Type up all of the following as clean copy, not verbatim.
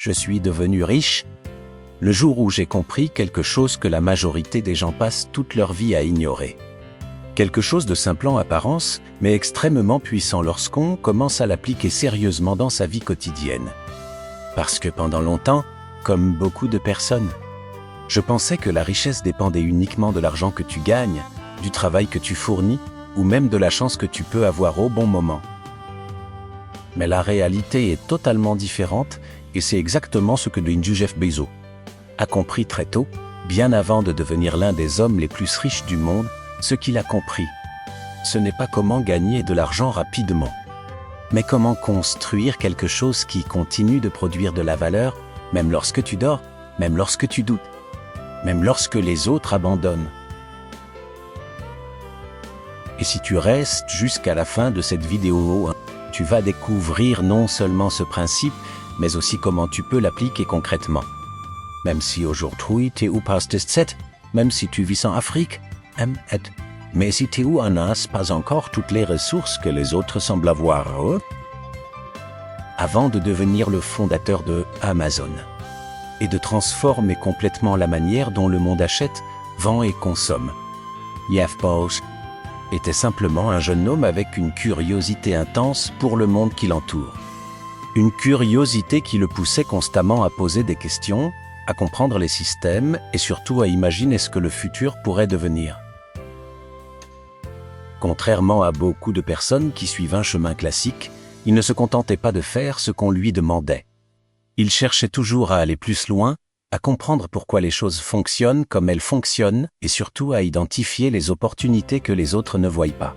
je suis devenu riche, le jour où j'ai compris quelque chose que la majorité des gens passent toute leur vie à ignorer. Quelque chose de simple en apparence, mais extrêmement puissant lorsqu'on commence à l'appliquer sérieusement dans sa vie quotidienne. Parce que pendant longtemps, comme beaucoup de personnes, je pensais que la richesse dépendait uniquement de l'argent que tu gagnes, du travail que tu fournis, ou même de la chance que tu peux avoir au bon moment. Mais la réalité est totalement différente, et c'est exactement ce que Jeff Bezos a compris très tôt, bien avant de devenir l'un des hommes les plus riches du monde. Ce qu'il a compris, ce n'est pas comment gagner de l'argent rapidement, mais comment construire quelque chose qui continue de produire de la valeur, même lorsque tu dors, même lorsque tu doutes, même lorsque les autres abandonnent. Et si tu restes jusqu'à la fin de cette vidéo, tu vas découvrir non seulement ce principe, mais aussi comment tu peux l'appliquer concrètement. Même si aujourd'hui tu es ou pas set, même si tu vis en Afrique, mais si tu n'as pas encore toutes les ressources que les autres semblent avoir, avant de devenir le fondateur de Amazon et de transformer complètement la manière dont le monde achète, vend et consomme, Jeff Bezos était simplement un jeune homme avec une curiosité intense pour le monde qui l'entoure. Une curiosité qui le poussait constamment à poser des questions, à comprendre les systèmes et surtout à imaginer ce que le futur pourrait devenir. Contrairement à beaucoup de personnes qui suivent un chemin classique, il ne se contentait pas de faire ce qu'on lui demandait. Il cherchait toujours à aller plus loin, à comprendre pourquoi les choses fonctionnent comme elles fonctionnent et surtout à identifier les opportunités que les autres ne voient pas.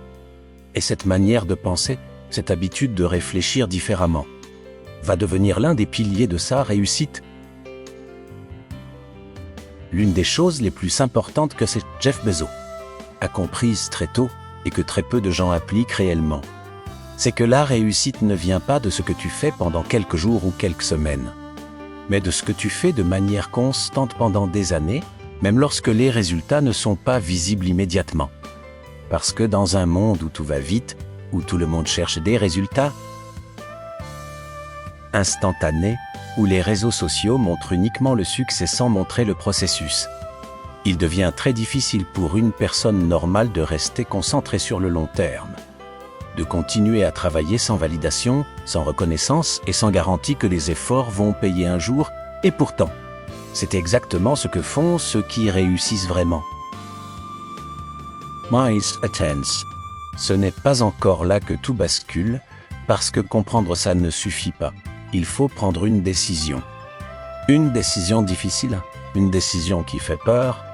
Et cette manière de penser, cette habitude de réfléchir différemment, va devenir l'un des piliers de sa réussite. L'une des choses les plus importantes que Jeff Bezos a comprises très tôt, et que très peu de gens appliquent réellement, c'est que la réussite ne vient pas de ce que tu fais pendant quelques jours ou quelques semaines, mais de ce que tu fais de manière constante pendant des années, même lorsque les résultats ne sont pas visibles immédiatement. Parce que dans un monde où tout va vite, où tout le monde cherche des résultats instantanés, où les réseaux sociaux montrent uniquement le succès sans montrer le processus, il devient très difficile pour une personne normale de rester concentrée sur le long terme, de continuer à travailler sans validation, sans reconnaissance et sans garantie que les efforts vont payer un jour, et pourtant, c'est exactement ce que font ceux qui réussissent vraiment. Mais ce n'est pas encore là que tout bascule, parce que comprendre ça ne suffit pas. Il faut prendre une décision. Une décision difficile, une décision qui fait peur,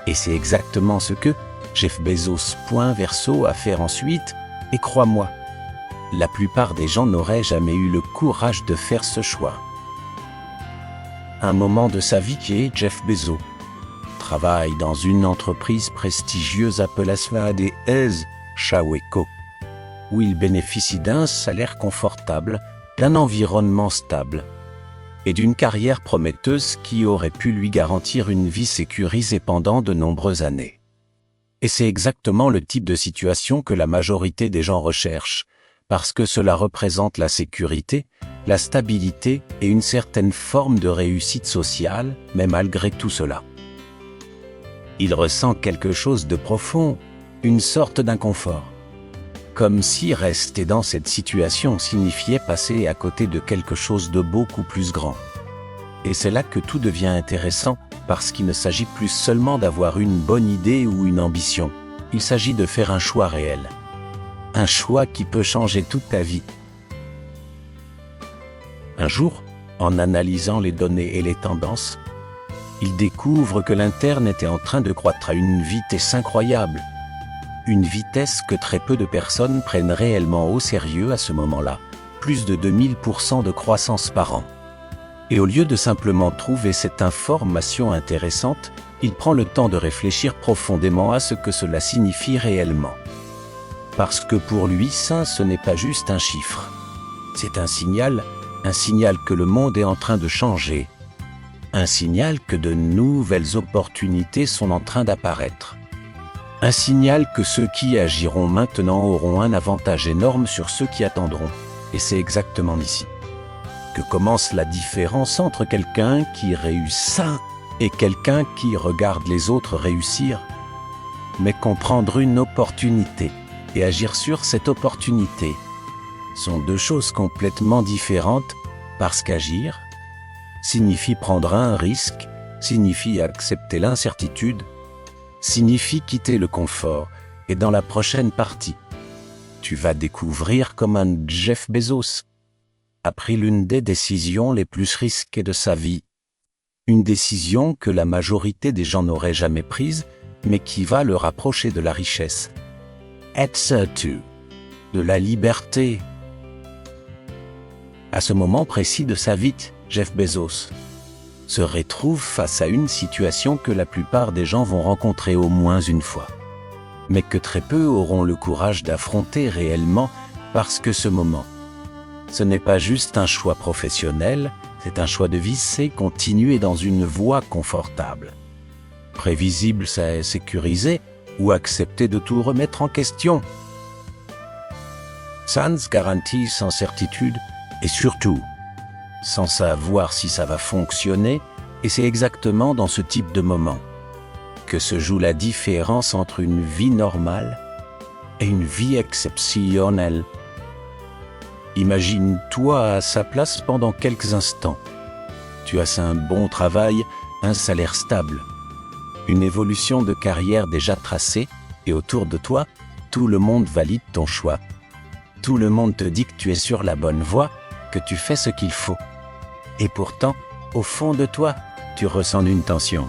et c'est exactement ce que Jeff Bezos a fait ensuite, et crois-moi, la plupart des gens n'auraient jamais eu le courage de faire ce choix. Un moment de sa vie qui est Jeff Bezos travaille dans une entreprise prestigieuse appelée ADS Shaweco, où il bénéficie d'un salaire confortable, d'un environnement stable, et d'une carrière prometteuse qui aurait pu lui garantir une vie sécurisée pendant de nombreuses années. Et c'est exactement le type de situation que la majorité des gens recherchent, parce que cela représente la sécurité, la stabilité et une certaine forme de réussite sociale, mais malgré tout cela, il ressent quelque chose de profond, une sorte d'inconfort. Comme si rester dans cette situation signifiait passer à côté de quelque chose de beaucoup plus grand. Et c'est là que tout devient intéressant, parce qu'il ne s'agit plus seulement d'avoir une bonne idée ou une ambition. Il s'agit de faire un choix réel. Un choix qui peut changer toute ta vie. Un jour, en analysant les données et les tendances, il découvre que l'Internet est en train de croître à une vitesse incroyable. Une vitesse que très peu de personnes prennent réellement au sérieux à ce moment-là, plus de 2000% de croissance par an. Et au lieu de simplement trouver cette information intéressante, il prend le temps de réfléchir profondément à ce que cela signifie réellement. Parce que pour lui, ça, ce n'est pas juste un chiffre. C'est un signal que le monde est en train de changer. Un signal que de nouvelles opportunités sont en train d'apparaître. Un signal que ceux qui agiront maintenant auront un avantage énorme sur ceux qui attendront. Et c'est exactement ici que commence la différence entre quelqu'un qui réussit et quelqu'un qui regarde les autres réussir. Mais comprendre une opportunité et agir sur cette opportunité sont deux choses complètement différentes, parce qu'agir signifie prendre un risque, signifie accepter l'incertitude, signifie quitter le confort. Et dans la prochaine partie, tu vas découvrir comment un Jeff Bezos a pris l'une des décisions les plus risquées de sa vie. Une décision que la majorité des gens n'auraient jamais prise, mais qui va le rapprocher de la richesse. Et surtout, de la liberté. À ce moment précis de sa vie, Jeff Bezos se retrouve face à une situation que la plupart des gens vont rencontrer au moins une fois, mais que très peu auront le courage d'affronter réellement, parce que ce moment, ce n'est pas juste un choix professionnel, c'est un choix de vie, c'est continuer dans une voie confortable. Prévisible, c'est sécurisé, ou accepter de tout remettre en question. Sans garantie, sans certitude, et surtout, sans savoir si ça va fonctionner, et c'est exactement dans ce type de moment que se joue la différence entre une vie normale et une vie exceptionnelle. Imagine-toi à sa place pendant quelques instants. Tu as un bon travail, un salaire stable, une évolution de carrière déjà tracée, et autour de toi, tout le monde valide ton choix. Tout le monde te dit que tu es sur la bonne voie, que tu fais ce qu'il faut. Et pourtant, au fond de toi, tu ressens une tension.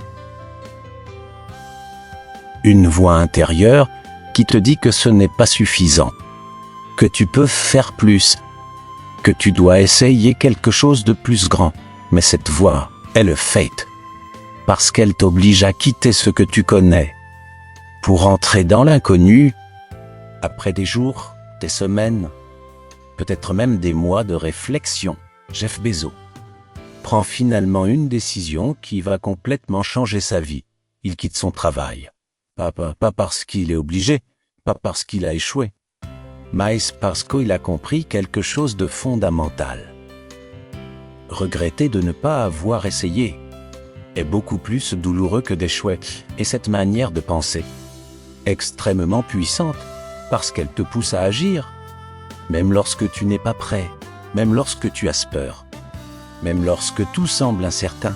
Une voix intérieure qui te dit que ce n'est pas suffisant, que tu peux faire plus, que tu dois essayer quelque chose de plus grand. Mais cette voix est le fate, parce qu'elle t'oblige à quitter ce que tu connais, pour entrer dans l'inconnu, après des jours, des semaines, peut-être même des mois de réflexion. Jeff Bezos prend finalement une décision qui va complètement changer sa vie. Il quitte son travail. Pas parce qu'il est obligé, pas parce qu'il a échoué, mais parce qu'il a compris quelque chose de fondamental. Regretter de ne pas avoir essayé est beaucoup plus douloureux que d'échouer, et cette manière de penser, extrêmement puissante, parce qu'elle te pousse à agir, même lorsque tu n'es pas prêt, même lorsque tu as peur, même lorsque tout semble incertain.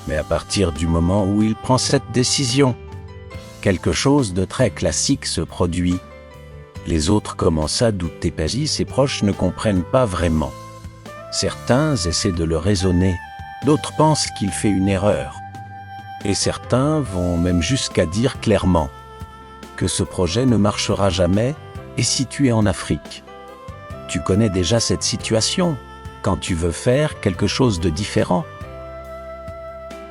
Mais à partir du moment où il prend cette décision, quelque chose de très classique se produit. Les autres commencent à douter, ses proches ne comprennent pas vraiment. Certains essaient de le raisonner, d'autres pensent qu'il fait une erreur. Et certains vont même jusqu'à dire clairement que ce projet ne marchera jamais, et si tu es en Afrique, tu connais déjà cette situation, quand tu veux faire quelque chose de différent.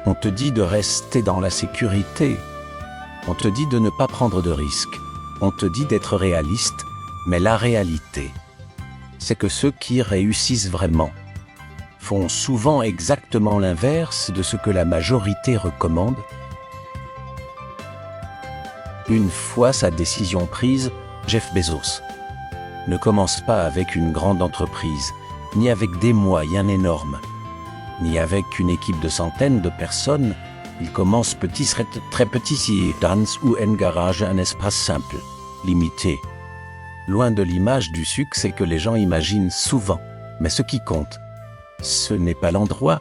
On te dit de rester dans la sécurité, on te dit de ne pas prendre de risques, on te dit d'être réaliste, mais la réalité, c'est que ceux qui réussissent vraiment font souvent exactement l'inverse de ce que la majorité recommande. Une fois sa décision prise, Jeff Bezos ne commence pas avec une grande entreprise, ni avec des moyens énormes, ni avec une équipe de centaines de personnes. Il commence petit, très petit, dans ou un garage, un espace simple, limité. Loin de l'image du succès que les gens imaginent souvent. Mais ce qui compte, ce n'est pas l'endroit,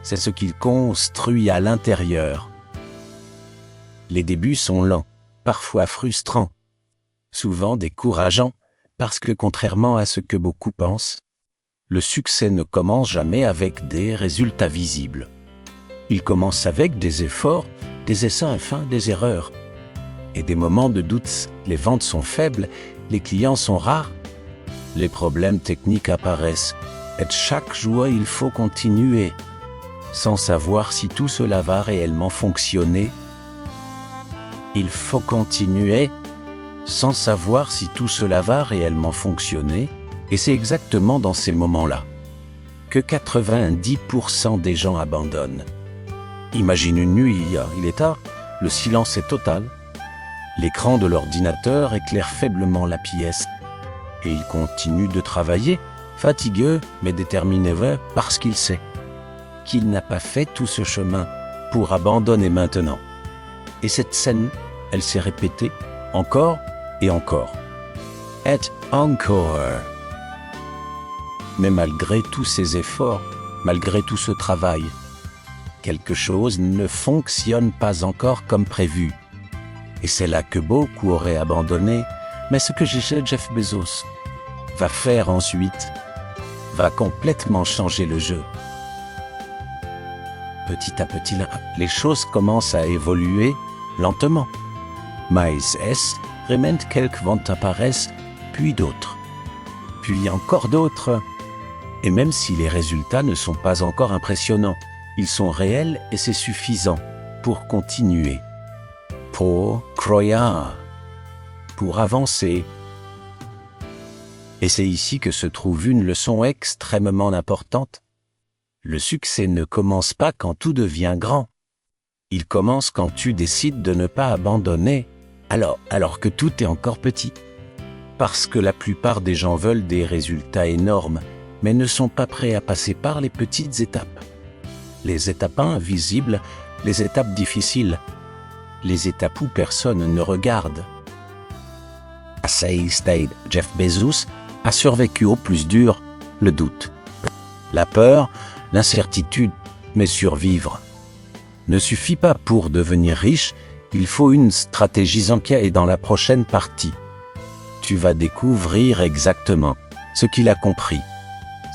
c'est ce qu'il construit à l'intérieur. Les débuts sont lents, parfois frustrants, souvent décourageants, parce que contrairement à ce que beaucoup pensent, le succès ne commence jamais avec des résultats visibles. Il commence avec des efforts, des essais fins, des erreurs et des moments de doute. Les ventes sont faibles, les clients sont rares, les problèmes techniques apparaissent. Et chaque jour, il faut continuer, sans savoir si tout cela va réellement fonctionner. Il faut continuer, sans savoir si tout cela va réellement fonctionner. Et c'est exactement dans ces moments-là que 90% des gens abandonnent. Imagine une nuit, il est tard, le silence est total. L'écran de l'ordinateur éclaire faiblement la pièce. Et ils continuent de travailler, fatigueux mais déterminé parce qu'il sait qu'il n'a pas fait tout ce chemin pour abandonner maintenant. Et cette scène, elle s'est répétée encore et encore. Et encore. Mais malgré tous ces efforts, malgré tout ce travail, quelque chose ne fonctionne pas encore comme prévu. Et c'est là que beaucoup auraient abandonné, mais ce que Jeff Bezos va faire ensuite va complètement changer le jeu. Petit à petit, les choses commencent à évoluer lentement. Mais quelques ventes apparaissent, puis d'autres, puis encore d'autres. Et même si les résultats ne sont pas encore impressionnants, ils sont réels et c'est suffisant pour continuer, pour croire, pour avancer. Et c'est ici que se trouve une leçon extrêmement importante. Le succès ne commence pas quand tout devient grand. Il commence quand tu décides de ne pas abandonner, alors que tout est encore petit. Parce que la plupart des gens veulent des résultats énormes, mais ne sont pas prêts à passer par les petites étapes. Les étapes invisibles, les étapes difficiles, les étapes où personne ne regarde. Jeff Bezos a survécu au plus dur, le doute, la peur, l'incertitude, mais survivre ne suffit pas pour devenir riche, il faut une stratégie et dans la prochaine partie. Tu vas découvrir exactement ce qu'il a compris,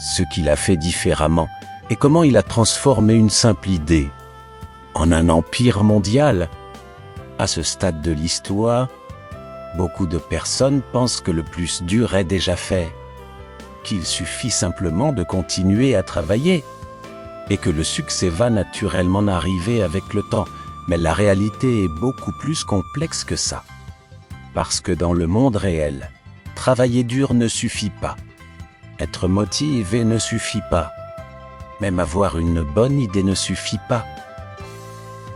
ce qu'il a fait différemment et comment il a transformé une simple idée en un empire mondial. À ce stade de l'histoire, beaucoup de personnes pensent que le plus dur est déjà fait, qu'il suffit simplement de continuer à travailler et que le succès va naturellement arriver avec le temps. Mais la réalité est beaucoup plus complexe que ça. Parce que dans le monde réel, travailler dur ne suffit pas. Être motivé ne suffit pas. Même avoir une bonne idée ne suffit pas.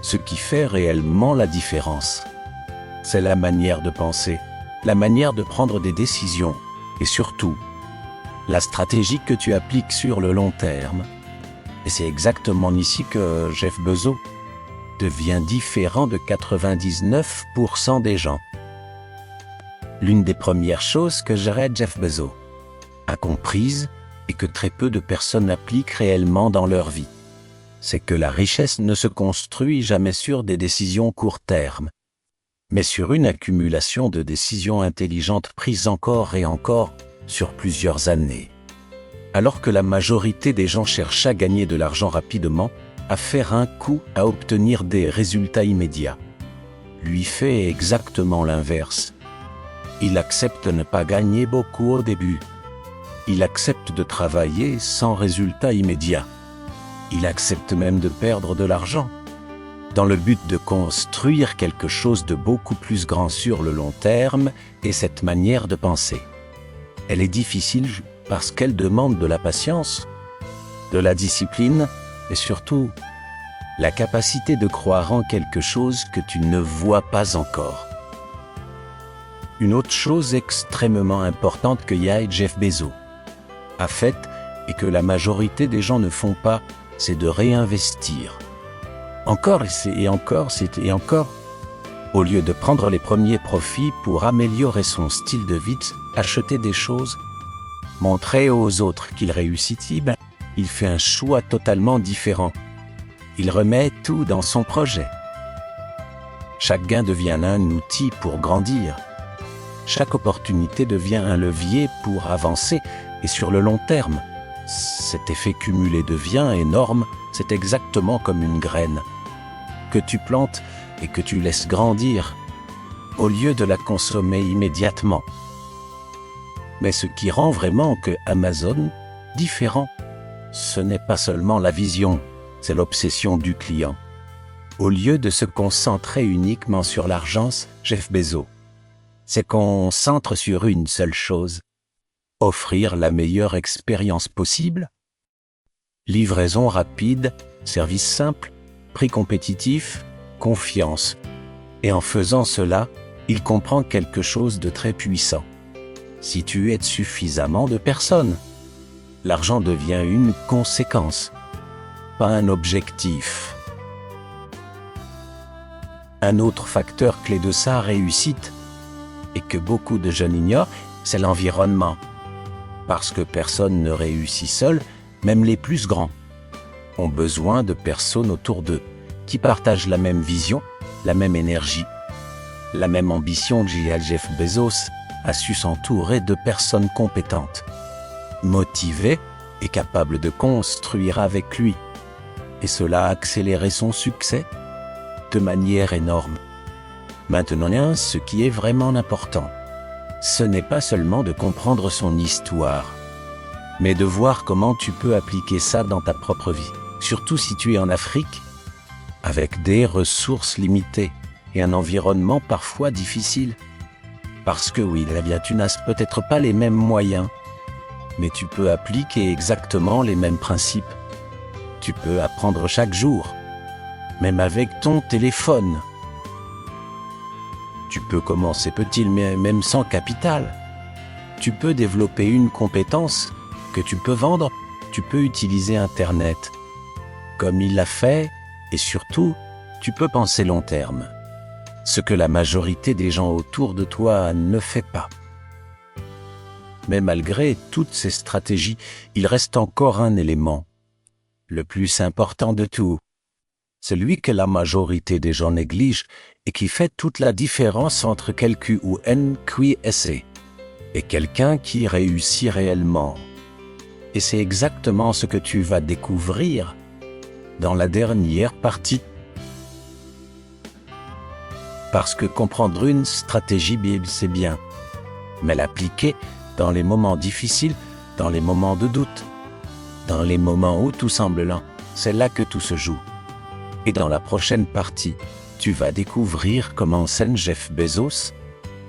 Ce qui fait réellement la différence, c'est la manière de penser, la manière de prendre des décisions et surtout, la stratégie que tu appliques sur le long terme. Et c'est exactement ici que Jeff Bezos devient différent de 99% des gens. L'une des premières choses que Jeff Bezos a comprises et que très peu de personnes appliquent réellement dans leur vie, c'est que la richesse ne se construit jamais sur des décisions court terme, mais sur une accumulation de décisions intelligentes prises encore et encore sur plusieurs années. Alors que la majorité des gens cherchent à gagner de l'argent rapidement, à faire un coup, à obtenir des résultats immédiats, lui fait exactement l'inverse. Il accepte de ne pas gagner beaucoup au début. Il accepte de travailler sans résultat immédiat. Il accepte même de perdre de l'argent, dans le but de construire quelque chose de beaucoup plus grand sur le long terme. Et cette manière de penser, elle est difficile parce qu'elle demande de la patience, de la discipline et surtout la capacité de croire en quelque chose que tu ne vois pas encore. Une autre chose extrêmement importante que Jeff Bezos a faite et que la majorité des gens ne font pas, c'est de réinvestir. Encore et encore. Au lieu de prendre les premiers profits pour améliorer son style de vie, acheter des choses, montrer aux autres qu'il réussit, il fait un choix totalement différent. Il remet tout dans son projet. Chaque gain devient un outil pour grandir. Chaque opportunité devient un levier pour avancer et sur le long terme, cet effet cumulé devient énorme. C'est exactement comme une graine que tu plantes et que tu laisses grandir au lieu de la consommer immédiatement. Mais ce qui rend vraiment que Amazon différent, ce n'est pas seulement la vision, c'est l'obsession du client. Au lieu de se concentrer uniquement sur l'argent, Jeff Bezos se concentre sur une seule chose: offrir la meilleure expérience possible. Livraison rapide, service simple, prix compétitif, confiance. Et en faisant cela, il comprend quelque chose de très puissant. Si tu aides suffisamment de personnes, L'argent devient une conséquence, pas un objectif. Un autre facteur clé de sa réussite, et que beaucoup de jeunes ignorent, c'est l'environnement. Parce que personne ne réussit seul, même les plus grands ont besoin de personnes autour d'eux, qui partagent la même vision, la même énergie, la même ambition. Jeff Bezos a su s'entourer de personnes compétentes, motivées et capables de construire avec lui. Et cela a accéléré son succès de manière énorme. Maintenant, ce qui est vraiment important, ce n'est pas seulement de comprendre son histoire, mais de voir comment tu peux appliquer ça dans ta propre vie. Surtout si tu es en Afrique, avec des ressources limitées et un environnement parfois difficile. Parce que oui, la vie, tu n'as peut-être pas les mêmes moyens, mais tu peux appliquer exactement les mêmes principes. Tu peux apprendre chaque jour, même avec ton téléphone. Tu peux commencer petit, mais même sans capital. Tu peux développer une compétence que tu peux vendre. Tu peux utiliser Internet comme il l'a fait, et surtout, tu peux penser long terme. Ce que la majorité des gens autour de toi ne fait pas. Mais malgré toutes ces stratégies, il reste encore un élément, le plus important de tout, celui que la majorité des gens négligent et qui fait toute la différence entre quelqu'un ou un qui essaie et quelqu'un qui réussit réellement. Et c'est exactement ce que tu vas découvrir dans la dernière partie. Parce que comprendre une stratégie Bible, c'est bien, mais l'appliquer dans les moments difficiles, dans les moments de doute, dans les moments où tout semble lent, c'est là que tout se joue. Et dans la prochaine partie, tu vas découvrir comment Jeff Bezos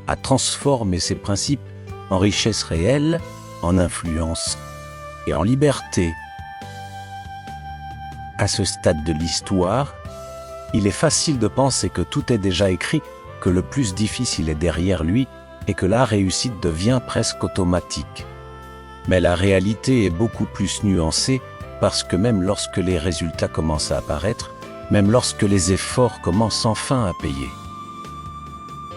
a transformé ses principes en richesse réelle, en influence et en liberté. À ce stade de l'histoire, il est facile de penser que tout est déjà écrit, que le plus difficile est derrière lui et que la réussite devient presque automatique. Mais la réalité est beaucoup plus nuancée parce que même lorsque les résultats commencent à apparaître, même lorsque les efforts commencent enfin à payer,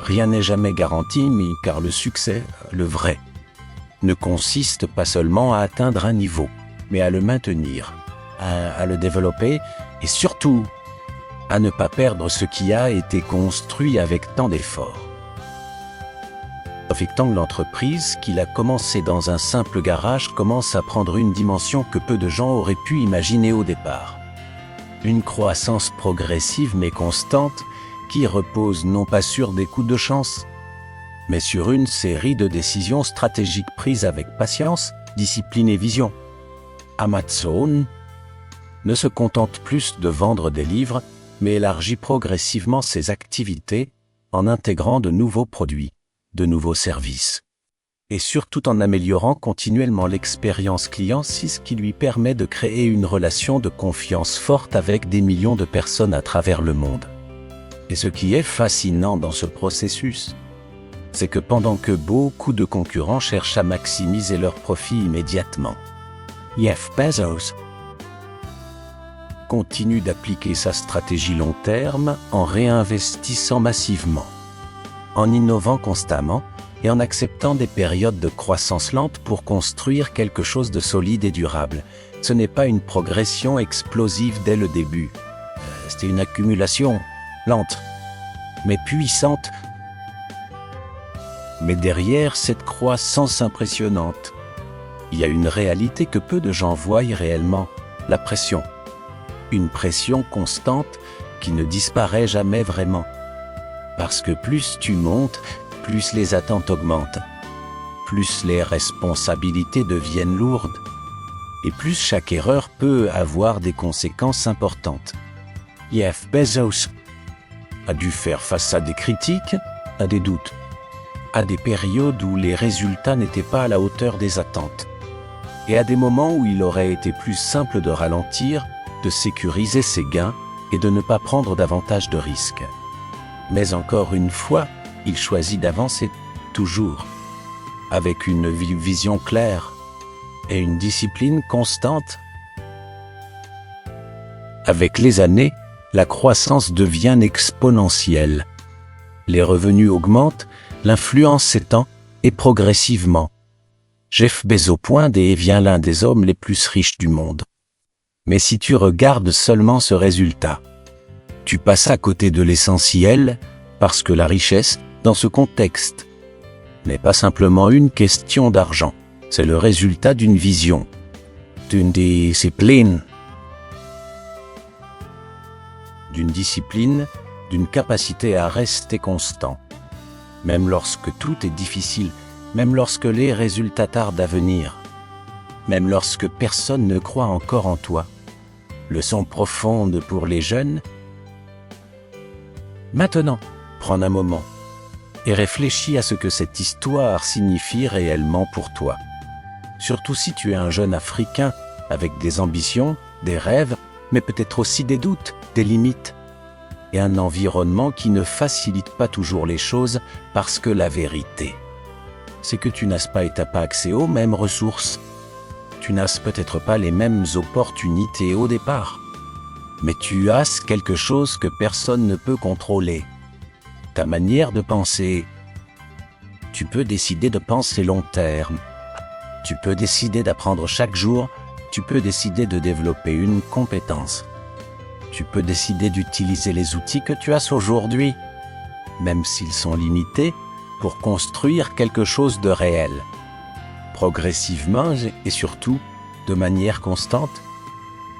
rien n'est jamais garanti, mais car le succès, le vrai, ne consiste pas seulement à atteindre un niveau, mais à le maintenir, à le développer et surtout à ne pas perdre ce qui a été construit avec tant d'efforts. Affectant l'entreprise qu'il a commencé dans un simple garage commence à prendre une dimension que peu de gens auraient pu imaginer au départ. Une croissance progressive mais constante qui repose non pas sur des coups de chance, mais sur une série de décisions stratégiques prises avec patience, discipline et vision. Amazon ne se contente plus de vendre des livres, mais élargit progressivement ses activités en intégrant de nouveaux produits, de nouveaux services. Et surtout en améliorant continuellement l'expérience client, ce qui lui permet de créer une relation de confiance forte avec des millions de personnes à travers le monde. Et ce qui est fascinant dans ce processus, c'est que pendant que beaucoup de concurrents cherchent à maximiser leurs profits immédiatement, Jeff Bezos continue d'appliquer sa stratégie long terme en réinvestissant massivement, en innovant constamment et en acceptant des périodes de croissance lente pour construire quelque chose de solide et durable. Ce n'est pas une progression explosive dès le début. C'est une accumulation lente, mais puissante. Mais derrière cette croissance impressionnante, il y a une réalité que peu de gens voient réellement, la pression. Une pression constante qui ne disparaît jamais vraiment. Parce que plus tu montes, plus les attentes augmentent, plus les responsabilités deviennent lourdes, et plus chaque erreur peut avoir des conséquences importantes. Jeff Bezos a dû faire face à des critiques, à des doutes, à des périodes où les résultats n'étaient pas à la hauteur des attentes, et à des moments où il aurait été plus simple de ralentir, de sécuriser ses gains et de ne pas prendre davantage de risques. Mais encore une fois, il choisit d'avancer, toujours, avec une vision claire, et une discipline constante. Avec les années, la croissance devient exponentielle. Les revenus augmentent, l'influence s'étend, et progressivement. Jeff Bezos devient l'un des hommes les plus riches du monde. Mais si tu regardes seulement ce résultat, tu passes à côté de l'essentiel, parce que la richesse, dans ce contexte, n'est pas simplement une question d'argent, c'est le résultat d'une vision, d'une discipline, d'une capacité à rester constant. Même lorsque tout est difficile, même lorsque les résultats tardent à venir, même lorsque personne ne croit encore en toi. Leçon profonde pour les jeunes. Maintenant, prends un moment et réfléchis à ce que cette histoire signifie réellement pour toi. Surtout si tu es un jeune Africain avec des ambitions, des rêves, mais peut-être aussi des doutes, des limites, et un environnement qui ne facilite pas toujours les choses parce que la vérité, c'est que tu n'as pas et t'as pas accès aux mêmes ressources. Tu n'as peut-être pas les mêmes opportunités au départ, mais tu as quelque chose que personne ne peut contrôler. Ta manière de penser. Tu peux décider de penser long terme. Tu peux décider d'apprendre chaque jour. Tu peux décider de développer une compétence. Tu peux décider d'utiliser les outils que tu as aujourd'hui, même s'ils sont limités, pour construire quelque chose de réel. Progressivement et surtout, de manière constante,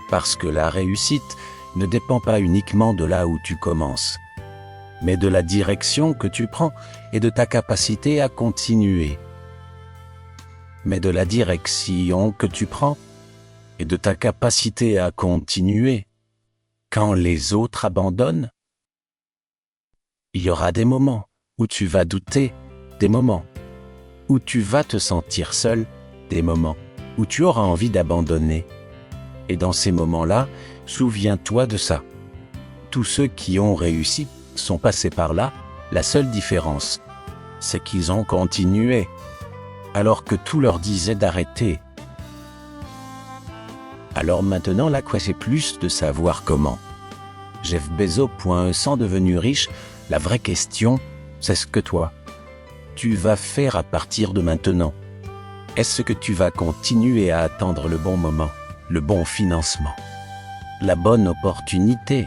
parce que la réussite ne dépend pas uniquement de là où tu commences, mais de la direction que tu prends et de ta capacité à continuer. Mais de la direction que tu prends et de ta capacité à continuer. Quand les autres abandonnent, il y aura des moments où tu vas douter, des moments où tu vas te sentir seul, des moments où tu auras envie d'abandonner. Et dans ces moments-là, souviens-toi de ça. Tous ceux qui ont réussi sont passés par là. La seule différence, c'est qu'ils ont continué, alors que tout leur disait d'arrêter. Alors maintenant, la question c'est plus de savoir comment. Jeff Bezos, sans devenu riche, la vraie question, c'est ce que toi, tu vas faire à partir de maintenant. Est-ce que tu vas continuer à attendre le bon moment, le bon financement, la bonne opportunité,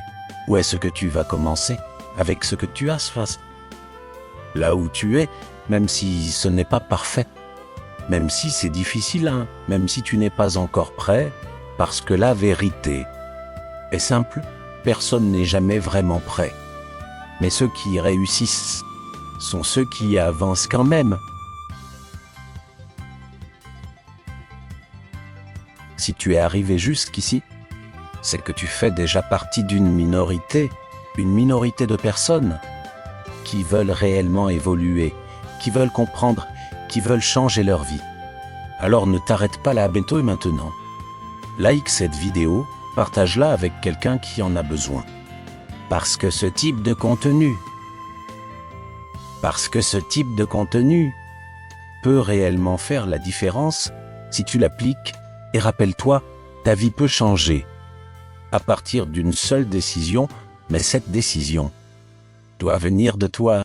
ou est-ce que tu vas commencer avec ce que tu as face, là où tu es, même si ce n'est pas parfait, même si c'est difficile, même si tu n'es pas encore prêt, parce que la vérité est simple, personne n'est jamais vraiment prêt. Mais ceux qui réussissent sont ceux qui avancent quand même. Si tu es arrivé jusqu'ici, c'est que tu fais déjà partie d'une minorité de personnes qui veulent réellement évoluer, qui veulent comprendre, qui veulent changer leur vie. Alors ne t'arrête pas là bientôt et maintenant. Like cette vidéo, partage-la avec quelqu'un qui en a besoin. Parce que ce type de contenu peut réellement faire la différence si tu l'appliques. Et rappelle-toi, ta vie peut changer à partir d'une seule décision, mais cette décision doit venir de toi.